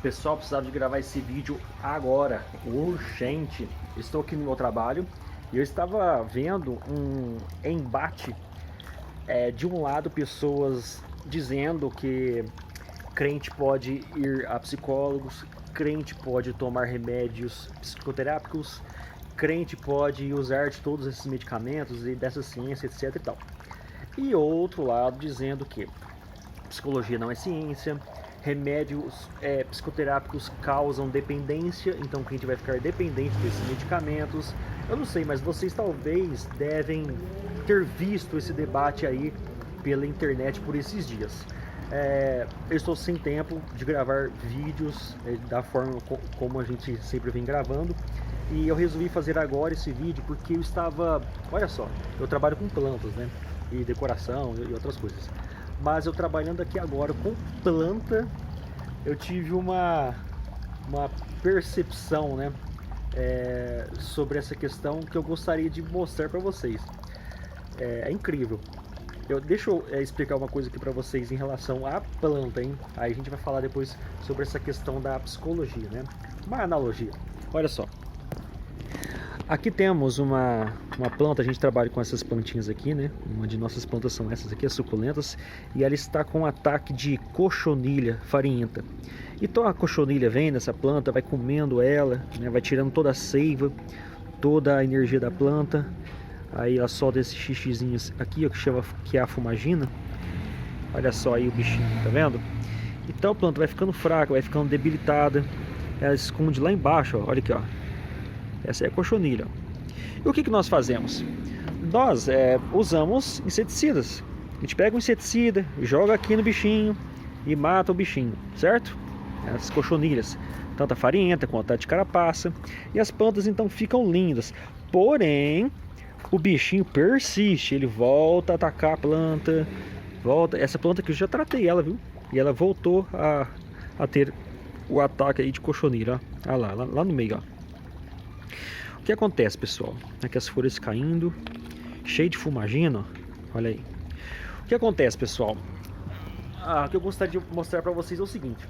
Pessoal, precisava de gravar esse vídeo agora, urgente. Estou aqui no meu trabalho e eu estava vendo um embate de um lado, pessoas dizendo que crente pode ir a psicólogos, crente pode tomar remédios psicoterápicos, crente pode usar de todos esses medicamentos e dessa ciência, etc e tal. E outro lado dizendo que psicologia não é ciência, remédios psicoterápicos causam dependência, então a gente vai ficar dependente desses medicamentos. Eu não sei, mas vocês talvez devem ter visto esse debate aí pela internet por esses dias. Eu estou sem tempo de gravar vídeos da forma como a gente sempre vem gravando, e eu resolvi fazer agora esse vídeo porque eu estava, olha só, eu trabalho com plantas, né, e decoração e outras coisas. Mas eu trabalhando aqui agora com planta, eu tive uma percepção, né, sobre essa questão que eu gostaria de mostrar para vocês. É incrível. Deixa eu explicar uma coisa aqui para vocês em relação à planta, hein? Aí a gente vai falar depois sobre essa questão da psicologia, né? Uma analogia. Olha só. Aqui temos uma planta, a gente trabalha com essas plantinhas aqui, né? Uma de nossas plantas são essas aqui, as suculentas, e ela está com um ataque de cochonilha farinhenta. Então a cochonilha vem nessa planta, vai comendo ela, né? Vai tirando toda a seiva, toda a energia da planta. Aí ela solta esses xixizinhos aqui, ó, que é a fumagina. Olha só aí o bichinho, tá vendo? Então a planta vai ficando fraca, vai ficando debilitada. Ela esconde lá embaixo, ó. Olha aqui, ó. Essa é a cochonilha. E o que nós fazemos? Nós usamos inseticidas. A gente pega um inseticida, joga aqui no bichinho e mata o bichinho, certo? As cochonilhas, tanto a farinhenta quanto a de carapaça. E as plantas então ficam lindas. Porém, o bichinho persiste, ele volta a atacar a planta. Essa planta que eu já tratei ela, viu? E ela voltou a ter o ataque aí de cochonilha, ó. Olha lá no meio, ó. O que acontece, pessoal? Aqui as folhas caindo, cheio de fumagina, olha aí. O que acontece, pessoal? O que eu gostaria de mostrar para vocês é o seguinte: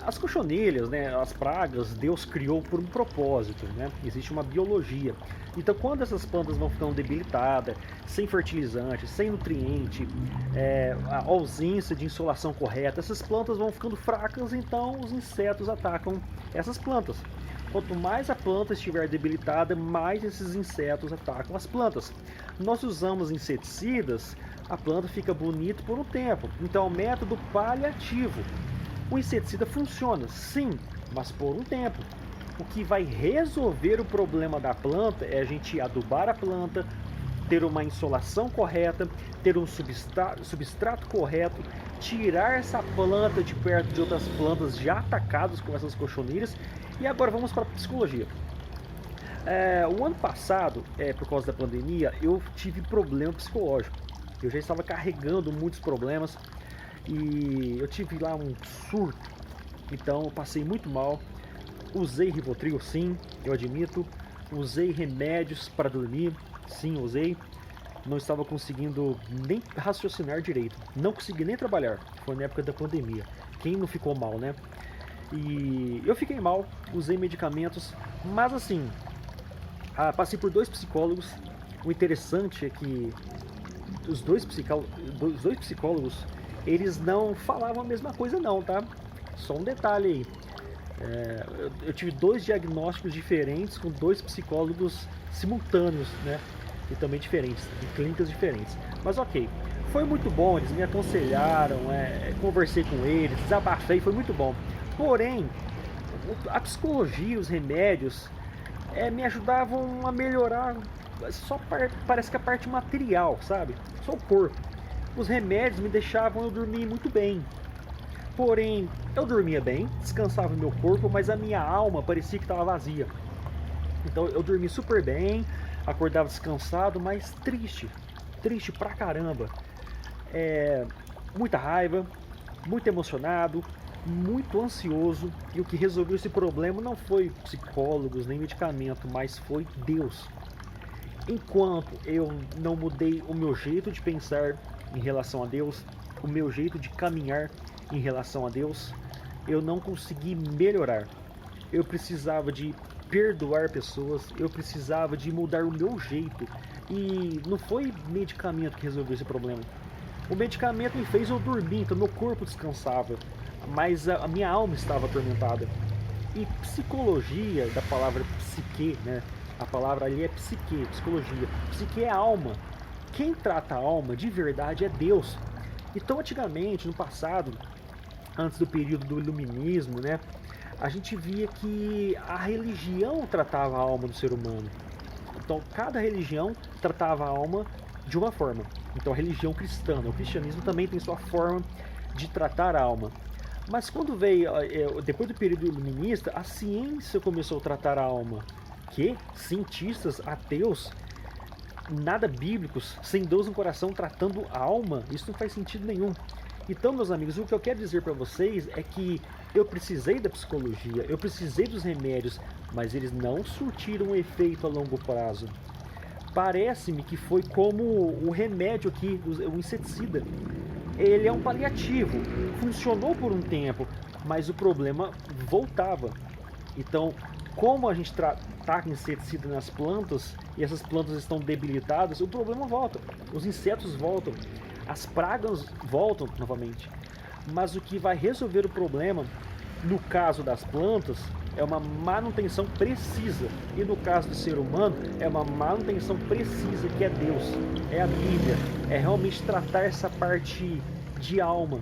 as cochonilhas, né, as pragas, Deus criou por um propósito, né? Existe uma biologia. Então, quando essas plantas vão ficando debilitadas, sem fertilizante, sem nutriente, a ausência de insolação correta, essas plantas vão ficando fracas, então os insetos atacam essas plantas. Quanto mais a planta estiver debilitada, mais esses insetos atacam as plantas. Nós usamos inseticidas, a planta fica bonita por um tempo. Então é um método paliativo. O inseticida funciona, sim, mas por um tempo. O que vai resolver o problema da planta é a gente adubar a planta, ter uma insolação correta, ter um substrato correto, tirar essa planta de perto de outras plantas já atacadas com essas cochonilhas. E agora vamos para a psicologia. O ano passado, por causa da pandemia, eu tive problema psicológico. Eu já estava carregando muitos problemas e eu tive lá um surto. Então eu passei muito mal. Usei Rivotril, sim, eu admito. Usei remédios para dormir, sim, usei. Não estava conseguindo nem raciocinar direito. Não consegui nem trabalhar. Foi na época da pandemia. Quem não ficou mal, né? E eu fiquei mal, usei medicamentos, mas assim, passei por 2 psicólogos. O interessante é que os dois psicólogos, eles não falavam a mesma coisa não, tá? Só um detalhe aí. Eu tive 2 diagnósticos diferentes com 2 psicólogos simultâneos, né? E também diferentes, em clínicas diferentes. Mas ok, foi muito bom, eles me aconselharam, conversei com eles, desabafei, foi muito bom. Porém, a psicologia, os remédios, me ajudavam a melhorar parece que a parte material, sabe? Só o corpo. Os remédios me deixavam eu dormir muito bem. Porém, eu dormia bem, descansava o meu corpo, mas a minha alma parecia que estava vazia. Então eu dormia super bem, acordava descansado, mas triste pra caramba. Muita raiva, muito emocionado, muito ansioso. E o que resolveu esse problema não foi psicólogos nem medicamento, mas foi Deus. Enquanto eu não mudei o meu jeito de pensar em relação a Deus, o meu jeito de caminhar em relação a Deus, eu não consegui melhorar. Eu precisava de perdoar pessoas, eu precisava de mudar o meu jeito. E não foi medicamento que resolveu esse problema. O medicamento me fez eu dormir, então meu corpo descansava, mas a minha alma estava atormentada. E psicologia, da palavra psique, né? A palavra ali é psique, psicologia. Psique é alma. Quem trata a alma de verdade é Deus. Então, antigamente, no passado, antes do período do iluminismo, né, a gente via que a religião tratava a alma do ser humano. Então, cada religião tratava a alma de uma forma. Então, a religião cristã, o cristianismo também tem sua forma de tratar a alma. Mas quando veio, depois do período iluminista, a ciência começou a tratar a alma. Que cientistas ateus, nada bíblicos, sem Deus no coração, tratando a alma, isso não faz sentido nenhum. Então, meus amigos, o que eu quero dizer para vocês é que eu precisei da psicologia, eu precisei dos remédios, mas eles não surtiram um efeito a longo prazo. Parece-me que foi como o remédio aqui, o inseticida. Ele é um paliativo, funcionou por um tempo, mas o problema voltava. Então, como a gente taca inseticida nas plantas e essas plantas estão debilitadas, o problema volta, os insetos voltam, as pragas voltam novamente. Mas o que vai resolver o problema, no caso das plantas, é uma manutenção precisa. E no caso do ser humano, é uma manutenção precisa, que é Deus, é a Bíblia. É realmente tratar essa parte de alma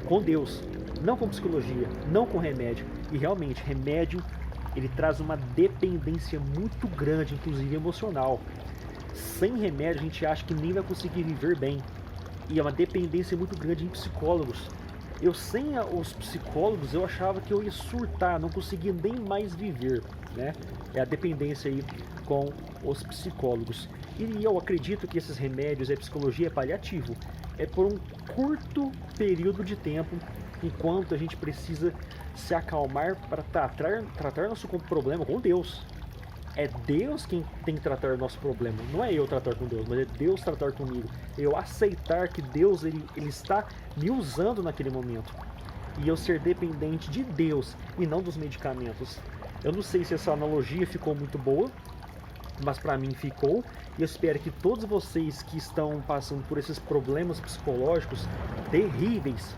com Deus, não com psicologia, não com remédio. E realmente, remédio, ele traz uma dependência muito grande, inclusive emocional. Sem remédio, a gente acha que nem vai conseguir viver bem. E é uma dependência muito grande em psicólogos. Eu, sem os psicólogos, eu achava que eu ia surtar, não conseguia nem mais viver, né? É a dependência aí com os psicólogos. E eu acredito que esses remédios, a psicologia é paliativo. É por um curto período de tempo, enquanto a gente precisa se acalmar para tratar nosso problema com Deus. É Deus quem tem que tratar o nosso problema. Não é eu tratar com Deus, mas é Deus tratar comigo. Eu aceitar que Deus ele está me usando naquele momento. E eu ser dependente de Deus e não dos medicamentos. Eu não sei se essa analogia ficou muito boa, mas para mim ficou. E eu espero que todos vocês que estão passando por esses problemas psicológicos terríveis,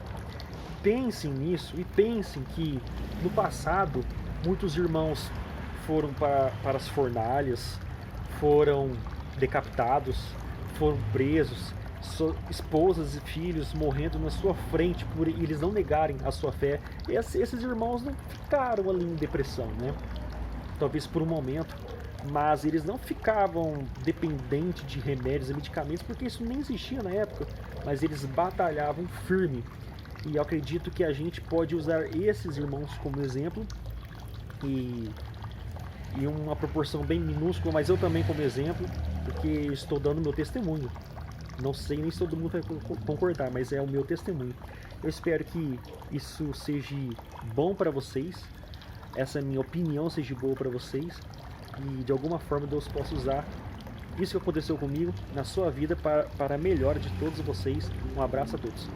pensem nisso e pensem que no passado muitos irmãos foram para as fornalhas, foram decapitados, foram presos, esposas e filhos morrendo na sua frente por eles não negarem a sua fé. E esses irmãos não ficaram ali em depressão, né? Talvez por um momento, mas eles não ficavam dependentes de remédios e medicamentos, porque isso nem existia na época, mas eles batalhavam firme. E eu acredito que a gente pode usar esses irmãos como exemplo e uma proporção bem minúscula, mas eu também como exemplo, porque estou dando meu testemunho. Não sei nem se todo mundo vai concordar, mas é o meu testemunho. Eu espero que isso seja bom para vocês, essa minha opinião seja boa para vocês, e de alguma forma Deus possa usar isso que aconteceu comigo na sua vida para a melhora de todos vocês. Um abraço a todos.